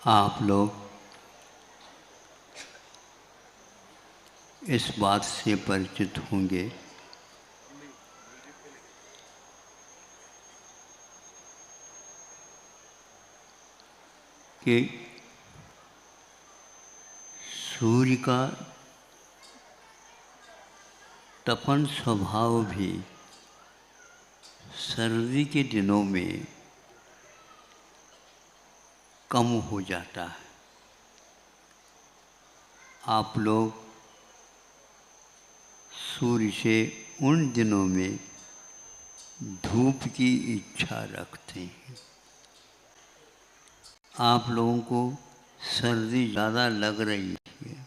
आप लोग इस बात से परिचित होंगे कि सूर्य का तपन स्वभाव भी सर्दी के दिनों में कम हो जाता है। आप लोग सूर्य से उन दिनों में धूप की इच्छा रखते हैं। आप लोगों को सर्दी ज़्यादा लग रही है,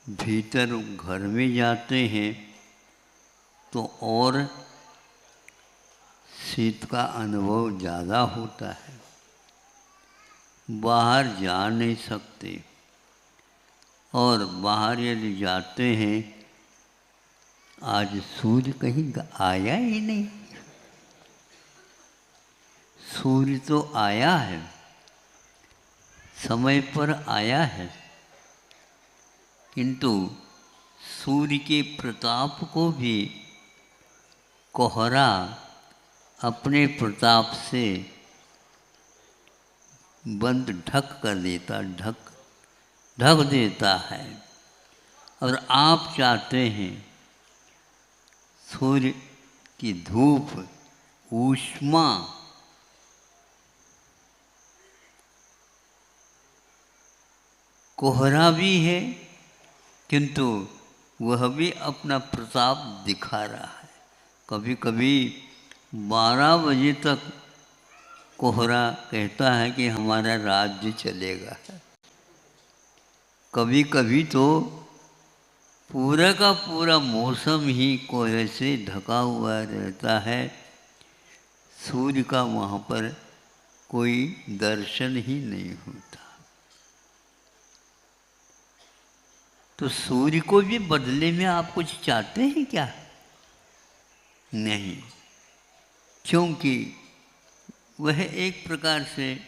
भीतर घर में जाते हैं तो और शीत का अनुभव ज़्यादा होता है। बाहर जा नहीं सकते, और बाहर यदि जाते हैं, आज सूर्य कहीं आया ही नहीं। सूर्य तो आया है, समय पर आया है, किंतु सूर्य के प्रताप को भी कोहरा अपने प्रताप से बंद ढक कर देता, ढक देता है। और आप चाहते हैं सूर्य की धूप, ऊष्मा कोहरा भी है, किंतु वह भी अपना प्रताप दिखा रहा है। कभी कभी 12 बजे तक कोहरा कहता है कि हमारा राज्य चलेगा। कभी कभी तो पूरा का पूरा मौसम ही कोहरे से ढका हुआ रहता है। सूर्य का वहाँ पर कोई दर्शन ही नहीं होता। तो सूर्य को भी बदले में आप कुछ चाहते हैं क्या? नहीं, क्योंकि वह एक प्रकार से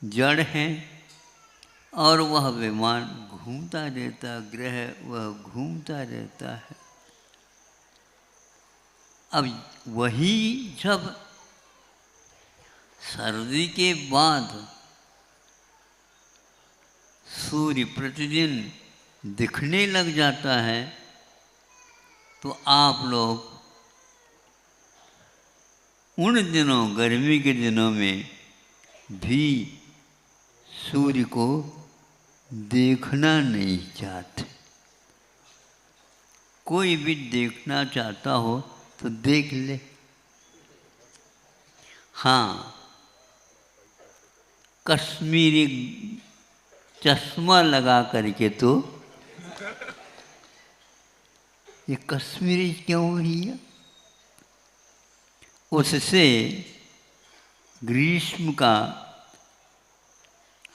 जड़ है और वह विमान घूमता रहता, ग्रह वह घूमता रहता है। अब वही जब सर्दी के बाद सूर्य प्रतिदिन दिखने लग जाता है, तो आप लोग उन दिनों, गर्मी के दिनों में भी सूर्य को देखना नहीं चाहते। कोई भी देखना चाहता हो तो देख ले। हाँ, कश्मीरी चश्मा लगा करके तो, ये कश्मीरी क्यों है? उससे ग्रीष्म का,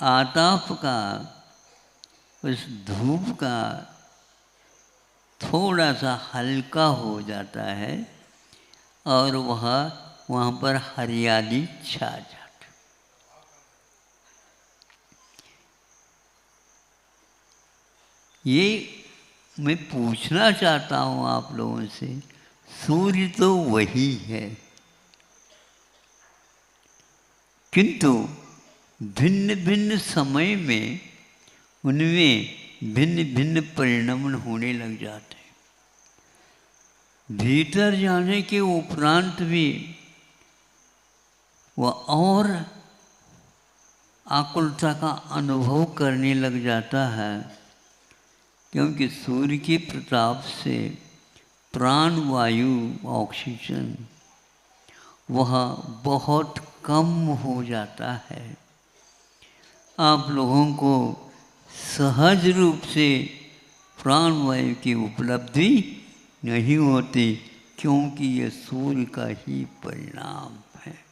आताप का, उस धूप का थोड़ा सा हल्का हो जाता है और वहाँ पर हरियाली छा जाती। ये मैं पूछना चाहता हूँ आप लोगों से, सूर्य तो वही है, किंतु भिन्न भिन्न समय में उनमें भिन्न भिन्न परिणाम होने लग जाते हैं। भीतर जाने के उपरांत भी वह और आकुलता का अनुभव करने लग जाता है, क्योंकि सूर्य के प्रताप से प्राण वायु, ऑक्सीजन वह बहुत कम हो जाता है। आप लोगों को सहज रूप से प्राण वायु की उपलब्धि नहीं होती, क्योंकि ये सूर्य का ही परिणाम है।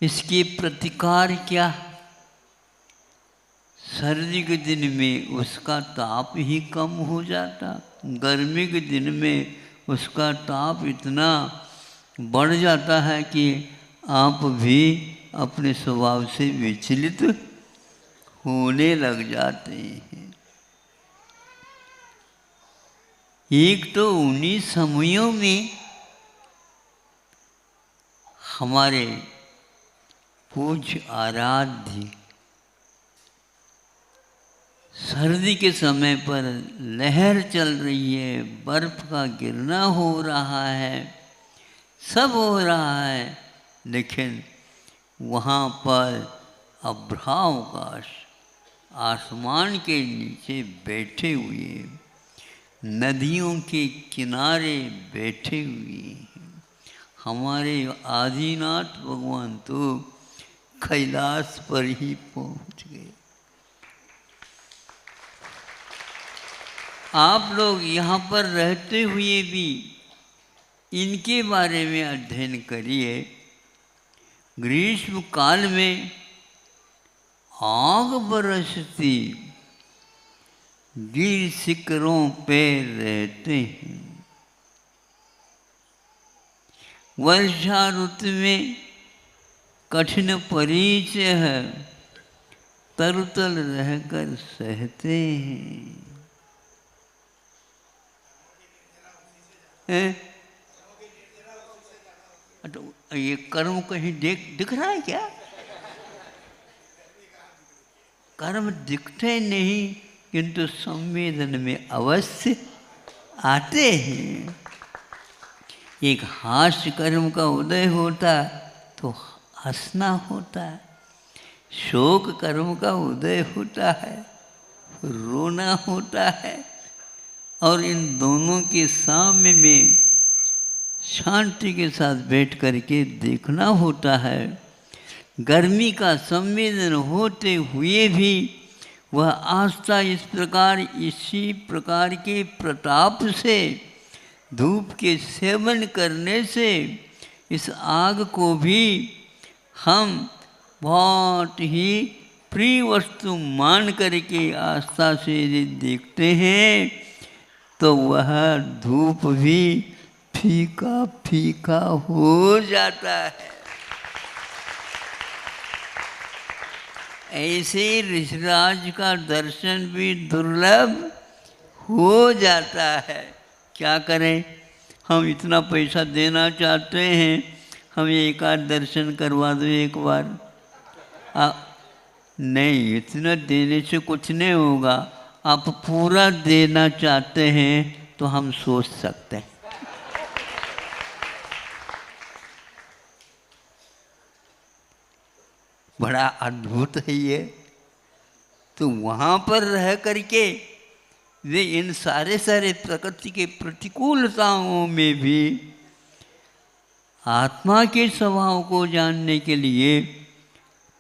इसके प्रतिकार क्या? सर्दी के दिन में उसका ताप ही कम हो जाता, गर्मी के दिन में उसका ताप इतना बढ़ जाता है कि आप भी अपने स्वभाव से विचलित होने लग जाते हैं। एक तो उन्हीं समयों में हमारे पूज्य आराध्य सर्दी के समय पर लहर चल रही है, बर्फ का गिरना हो रहा है, सब हो रहा है, लेकिन वहाँ पर अभ्रावकाश आसमान के नीचे बैठे हुए, नदियों के किनारे बैठे हुए हैं। हमारे आदिनाथ भगवान तो कैलाश पर ही पहुँच गए। आप लोग यहाँ पर रहते हुए भी इनके बारे में अध्ययन करिए। ग्रीष्म काल में आग बरसती गिर शिखरों पे रहते हैं। वर्षा ऋतु में कठिन परिचय है, तरुतल रहकर सहते हैं। तो ये कर्म कहीं दिख रहा है क्या? कर्म दिखते नहीं, किंतु संवेदन में अवश्य आते हैं। एक हास्य कर्म का उदय होता तो हंसना होता है, शोक कर्म का उदय होता है रोना होता है, और इन दोनों के सामने में शांति के साथ बैठ करके देखना होता है। गर्मी का संवेदन होते हुए भी वह आस्था इसी प्रकार के प्रताप से, धूप के सेवन करने से इस आग को भी हम बहुत ही प्रिय वस्तु मान करके आस्था से यदि देखते हैं तो वह धूप भी फीका फीका हो जाता है। ऐसे ऋषिराज का दर्शन भी दुर्लभ हो जाता है। क्या करें, हम इतना पैसा देना चाहते हैं, हमें एक आध दर्शन करवा दो एक बार। नहीं, इतना देने से कुछ नहीं होगा। आप पूरा देना चाहते हैं तो हम सोच सकते हैं। बड़ा अद्भुत है ये। तो वहाँ पर रह करके वे इन सारे प्रकृति के प्रतिकूलताओं में भी आत्मा के स्वभाव को जानने के लिए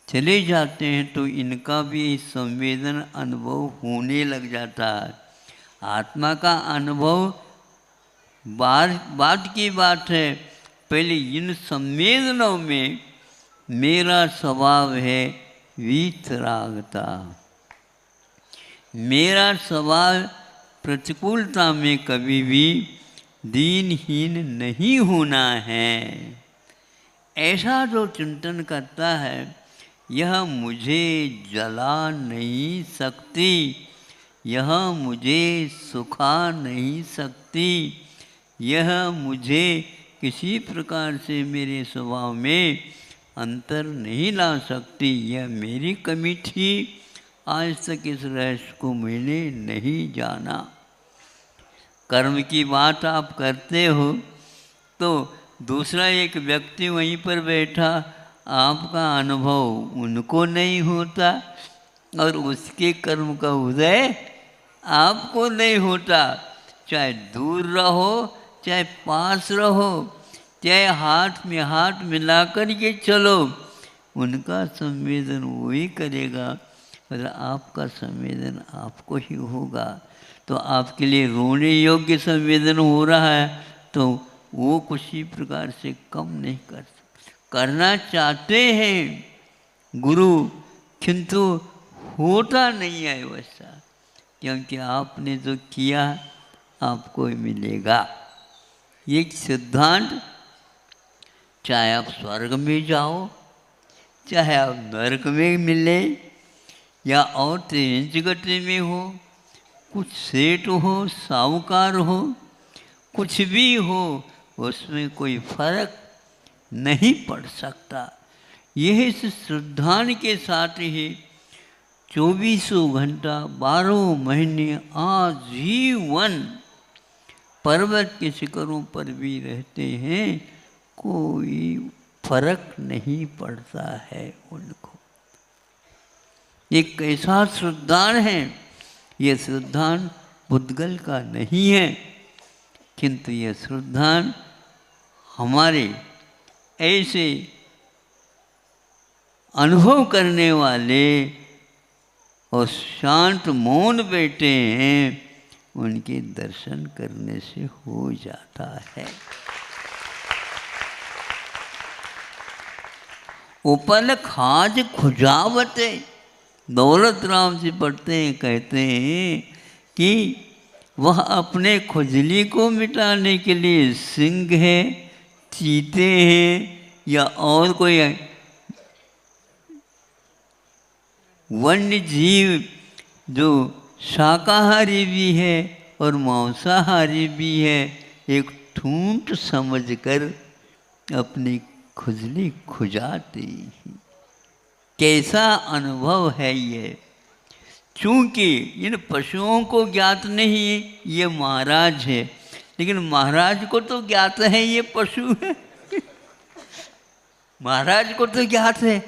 चले जाते हैं, तो इनका भी संवेदन अनुभव होने लग जाता है। आत्मा का अनुभव बात की बात है। पहले इन संवेदनों में मेरा स्वभाव है वीतरागता। मेरा स्वभाव प्रतिकूलता में कभी भी दीनहीन नहीं होना है। ऐसा जो चिंतन करता है, यह मुझे जला नहीं सकती, यह मुझे सुखा नहीं सकती, यह मुझे किसी प्रकार से मेरे स्वभाव में अंतर नहीं ला सकती, यह मेरी कमी थी। आज तक इस रहस्य को मैंने नहीं जाना। कर्म की बात आप करते हो तो दूसरा एक व्यक्ति वहीं पर बैठा, आपका अनुभव उनको नहीं होता और उसके कर्म का उदय आपको नहीं होता। चाहे दूर रहो चाहे पास रहो, चाहे हाथ में हाथ मिला कर के चलो, उनका संवेदन वही करेगा और आपका संवेदन आपको ही होगा। तो आपके लिए रोने योग्य संवेदन हो रहा है तो वो किसी प्रकार से कम नहीं करना चाहते हैं गुरु, किंतु होता नहीं है वैसा, क्योंकि आपने जो किया आपको मिलेगा। ये सिद्धांत चाहे आप स्वर्ग में जाओ, चाहे आप नरक में मिले, या और तीन जगते में हो, कुछ सेठ हो, साहूकार हो, कुछ भी हो, उसमें कोई फर्क नहीं पड़ सकता। यह इस श्रद्धान के साथ ही 24 घंटा 12 महीने आजीवन पर्वत के शिखरों पर भी रहते हैं, कोई फर्क नहीं पड़ता है उनको। ये कैसा श्रद्धान है? ये श्रद्धान पुद्गल का नहीं है, किंतु ये श्रद्धान हमारे ऐसे अनुभव करने वाले और शांत मौन बैठे हैं, उनके दर्शन करने से हो जाता है। उपल खाज खुजावत, दौलत राम जी पढ़ते हैं, कहते हैं कि वह अपने खुजली को मिटाने के लिए सिंह है, चीते हैं, या और कोई वन्य जीव जो शाकाहारी भी है और मांसाहारी भी है, एक ठूंठ समझकर अपनी खुजली खुजाती। कैसा अनुभव है ये! चूँकि इन पशुओं को ज्ञात नहीं ये महाराज है, लेकिन महाराज को तो ज्ञात है ये पशु है। महाराज को तो ज्ञात है,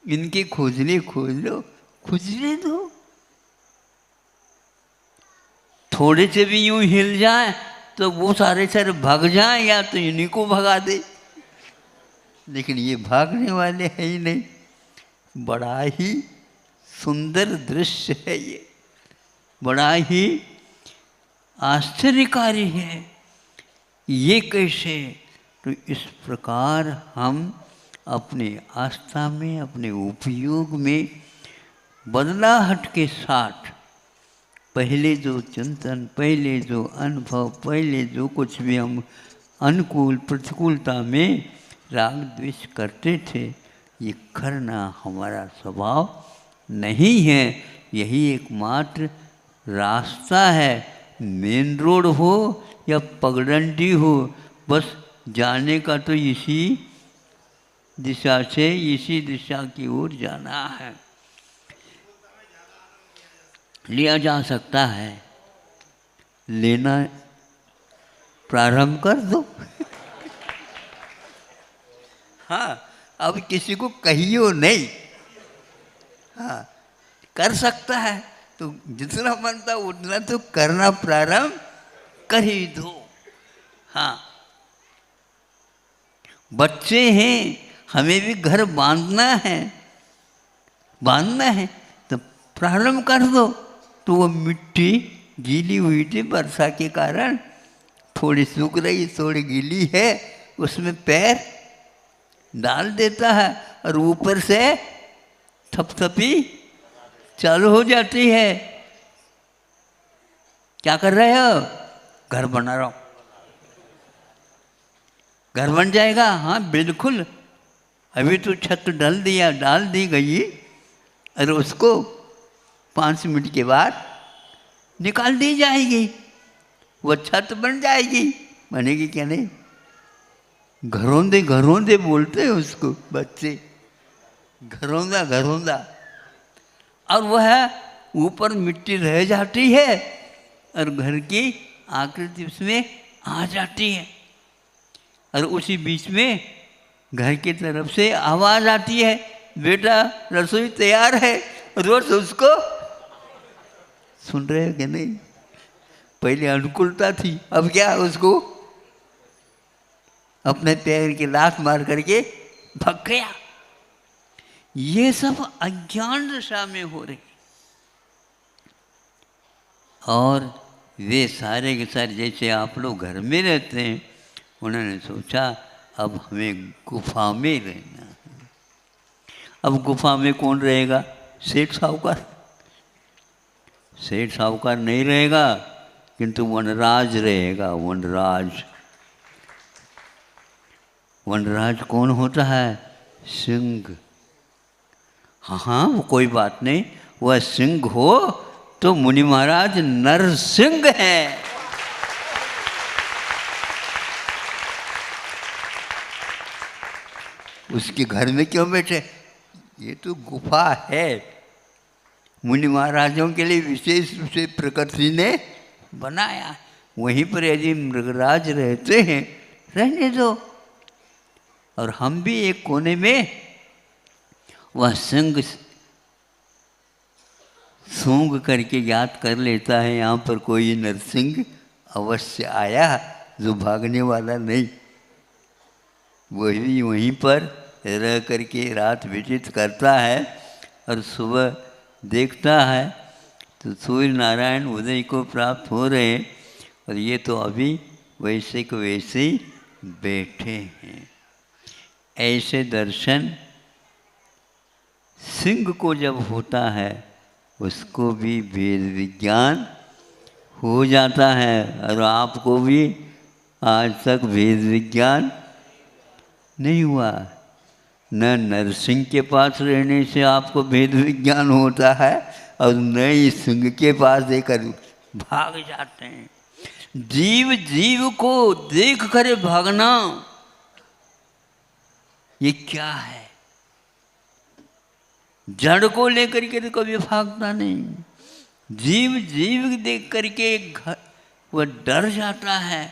इनकी खुजली खोज लो, खुजली दो, थोड़े से भी यूं हिल जाए तो वो सारे भाग जाए, या तो इन्हीं को भगा दे। लेकिन ये भागने वाले हैं ही नहीं। बड़ा ही सुंदर दृश्य है ये, बड़ा ही आश्चर्यकारी है। ये कैसे? तो इस प्रकार हम अपने आस्था में, अपने उपयोग में बदलाहट के साथ पहले जो चिंतन, पहले जो अनुभव, पहले जो कुछ भी हम अनुकूल प्रतिकूलता में राग द्वेष करते थे, ये करना हमारा स्वभाव नहीं है। यही एकमात्र रास्ता है। मेन रोड हो या पगडंडी हो, बस जाने का तो इसी दिशा से, इसी दिशा की ओर जाना है। लिया जा सकता है, लेना प्रारंभ कर दो। हाँ, अब किसी को कहियो नहीं। हाँ, कर सकता है तो जितना बनता उतना तो करना प्रारंभ कर ही दो। हाँ, बच्चे हैं, हमें भी घर बांधना है, बांधना है तो प्रारंभ कर दो। तो वो मिट्टी गीली हुई थी वर्षा के कारण, थोड़ी सूख रही, थोड़ी गीली है, उसमें पैर डाल देता है और ऊपर से थपथपी चालू हो जाती है। क्या कर रहे हो? घर बना रहा हूं। घर बन जाएगा? हाँ बिल्कुल, अभी तो छत डाल दी गई, और उसको 5 मिनट के बाद निकाल दी जाएगी, वो छत बन जाएगी। बनेगी क्या नहीं? घरौंदे घरौंदे बोलते हैं उसको बच्चे, घरौंदा घरौंदा। और वह ऊपर मिट्टी रह जाती है और घर की आकृति उसमें आ जाती है, और उसी बीच में घर की तरफ से आवाज़ आती है, बेटा रसोई तैयार है। रोज उसको सुन रहे हो कि नहीं? पहले अनुकूलता थी, अब क्या उसको अपने पैर की लात मार करके भाग गया। ये सब अज्ञान दशा में हो रही। और वे सारे के सारे, जैसे आप लोग घर में रहते हैं, उन्होंने सोचा अब हमें गुफा में रहना है। अब गुफा में कौन रहेगा? सेठ साहूकार। सेठ साहूकार नहीं रहेगा, किंतु वनराज रहेगा, वनराज। वनराज कौन होता है? सिंह। हाँ हाँ, वो कोई बात नहीं, वह सिंह हो तो मुनि महाराज नरसिंह है। उसके घर में क्यों बैठे? ये तो गुफा है, मुनि महाराजों के लिए विशेष रूप से प्रकृति ने बनाया। वहीं पर यदि मृगराज रहते हैं, रहने दो। और हम भी एक कोने में, वह सिंह सूंघ करके याद कर लेता है यहाँ पर कोई नरसिंह अवश्य आया, जो भागने वाला नहीं। वही वहीं पर रह करके रात व्यतीत करता है और सुबह देखता है तो सूर्य नारायण उदय को प्राप्त हो रहे हैं, और ये तो अभी वैसे को वैसे ही बैठे हैं। ऐसे दर्शन सिंह को जब होता है, उसको भी वेद विज्ञान हो जाता है। और आपको भी आज तक वेद विज्ञान नहीं हुआ। न नरसिंह के पास रहने से आपको वेद विज्ञान होता है, और न ही सिंह के पास देकर भाग जाते हैं। जीव जीव को देख कर भागना, ये क्या है? जड़ को लेकर के तो कभी भागता नहीं। जीव जीव देख करके वह डर जाता है।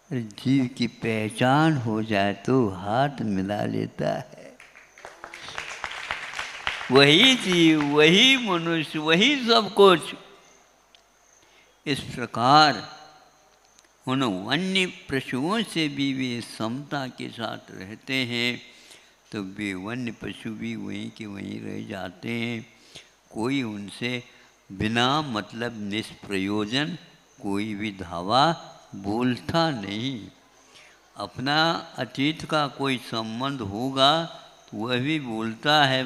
जीव की पहचान हो जाए तो हाथ मिला लेता है। वही जीव, वही मनुष्य, वही सब कुछ। इस प्रकार उन वन्य पशुओं से भी वे समता के साथ रहते हैं, तो वे वन्य पशु भी वहीं के वहीं रह जाते हैं। कोई उनसे बिना मतलब निष्प्रयोजन कोई भी धावा बोलता नहीं। अपना अतीत का कोई संबंध होगा तो वह भी बोलता है,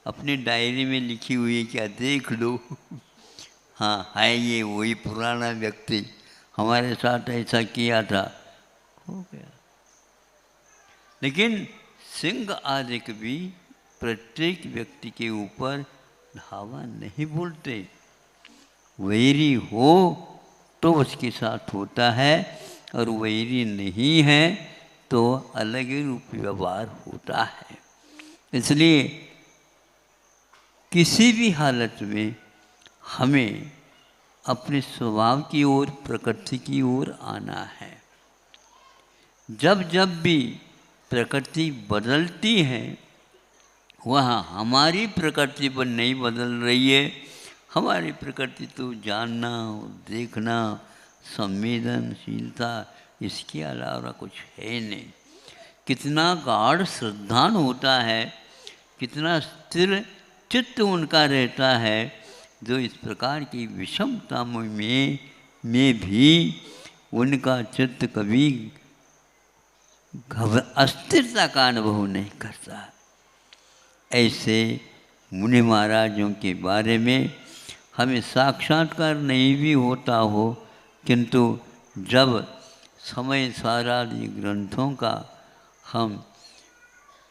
अपनी डायरी में लिखी हुई है, क्या देख लो। हाँ, है ये वही पुराना व्यक्ति, हमारे साथ ऐसा किया था, हो गया। लेकिन सिंह आदि भी प्रत्येक व्यक्ति के ऊपर धावा नहीं बोलते। वैरी हो तो उसके साथ होता है, और वैरी नहीं है तो अलग ही रूप व्यवहार होता है। इसलिए किसी भी हालत में हमें अपने स्वभाव की ओर, प्रकृति की ओर आना है। जब जब भी प्रकृति बदलती है, वह हमारी प्रकृति पर नहीं बदल रही है। हमारी प्रकृति तो जानना, देखना, संवेदनशीलता, इसके अलावा कुछ है नहीं। कितना गाढ़ श्रद्धान होता है, कितना स्थिर चित्त उनका रहता है, जो इस प्रकार की विषमता में भी उनका चित्त कभी अस्थिरता का अनुभव नहीं करता। ऐसे मुनि महाराजों के बारे में हमें साक्षात्कार नहीं भी होता हो, किंतु जब समय सारादि ग्रंथों का हम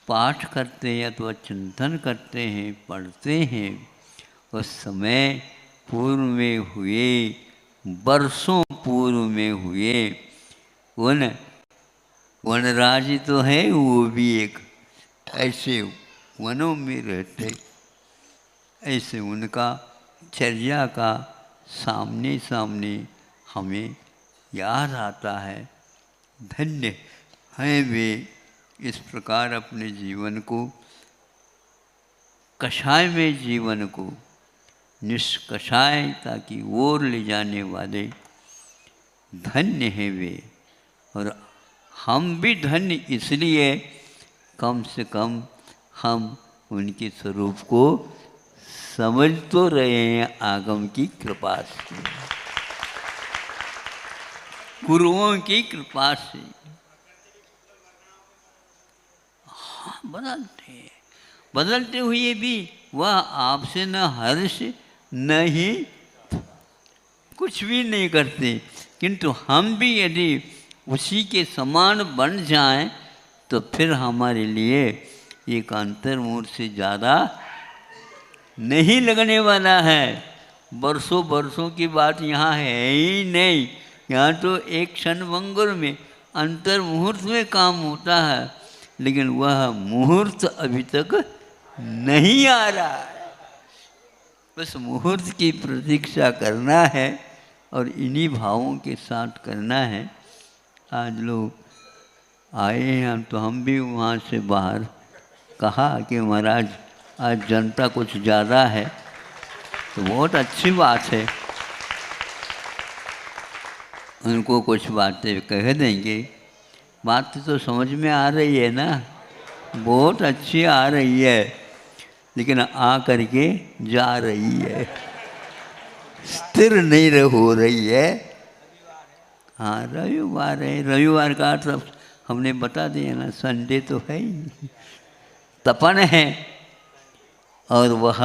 पाठ करते हैं अथवा चिंतन करते हैं, पढ़ते हैं, उस समय पूर्व में हुए, वर्षों पूर्व में हुए उन वनराज तो है, वो भी एक ऐसे वनों में रहते, ऐसे उनका चर्या का सामने सामने हमें याद आता है। धन्य हैं वे इस प्रकार अपने जीवन को, कषाय में जीवन को निष्कषायता की ओर ले जाने वाले धन्य हैं वे। और हम भी धन्य इसलिए, कम से कम हम उनके स्वरूप को समझ तो रहे हैं आगम की कृपा से, गुरुओं की कृपा से। हाँ, बदलते हुए भी वह आपसे न हर्ष न ही कुछ भी नहीं करते, किंतु हम भी यदि उसी के समान बन जाएं तो फिर हमारे लिए एक अंतर्मुहूर्त से ज़्यादा नहीं लगने वाला है। बरसों बरसों की बात यहाँ है ही नहीं। यहाँ तो एक क्षण भंगुर में अंतर्मुहूर्त में काम होता है, लेकिन वह मुहूर्त अभी तक नहीं आ रहा है। बस मुहूर्त की प्रतीक्षा करना है और इन्हीं भावों के साथ करना है। आज लोग आए हैं तो हम भी वहाँ से बाहर कहा कि महाराज आज जनता कुछ ज़्यादा है, तो बहुत अच्छी बात है, उनको कुछ बातें कह देंगे। बात तो समझ में आ रही है ना, बहुत अच्छी आ रही है, लेकिन आ करके जा रही है, स्थिर नहीं हो रही है। हाँ, रविवार है, रविवार का अर्थ हमने बता दिया ना, संडे तो है ही, तपन है और वह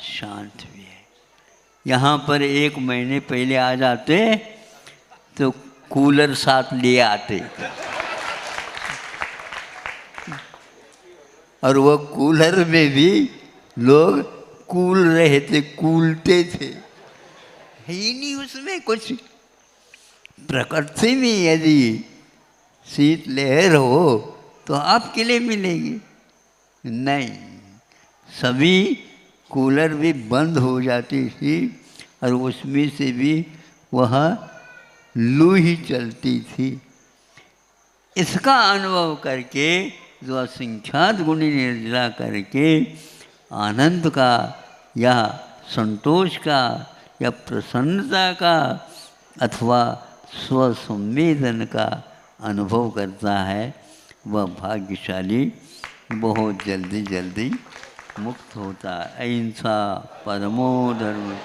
शांत भी है। यहाँ पर 1 महीने पहले आ जाते तो कूलर साथ ले आते, और वह कूलर में भी लोग कूल रहे थे, कूलते थे। ही नहीं उसमें कुछ। प्रकृति में यदि शीत लहर हो तो आपके लिए मिलेगी नहीं। सभी कूलर भी बंद हो जाती थी और उसमें से भी वह लू ही चलती थी। इसका अनुभव करके जो असंख्यात गुणी निर्जला करके आनंद का या संतोष का या प्रसन्नता का अथवा स्वसंवेदन का अनुभव करता है, वह भाग्यशाली बहुत जल्दी जल्दी मुक्त होता है। अहिंसा परमो धर्म।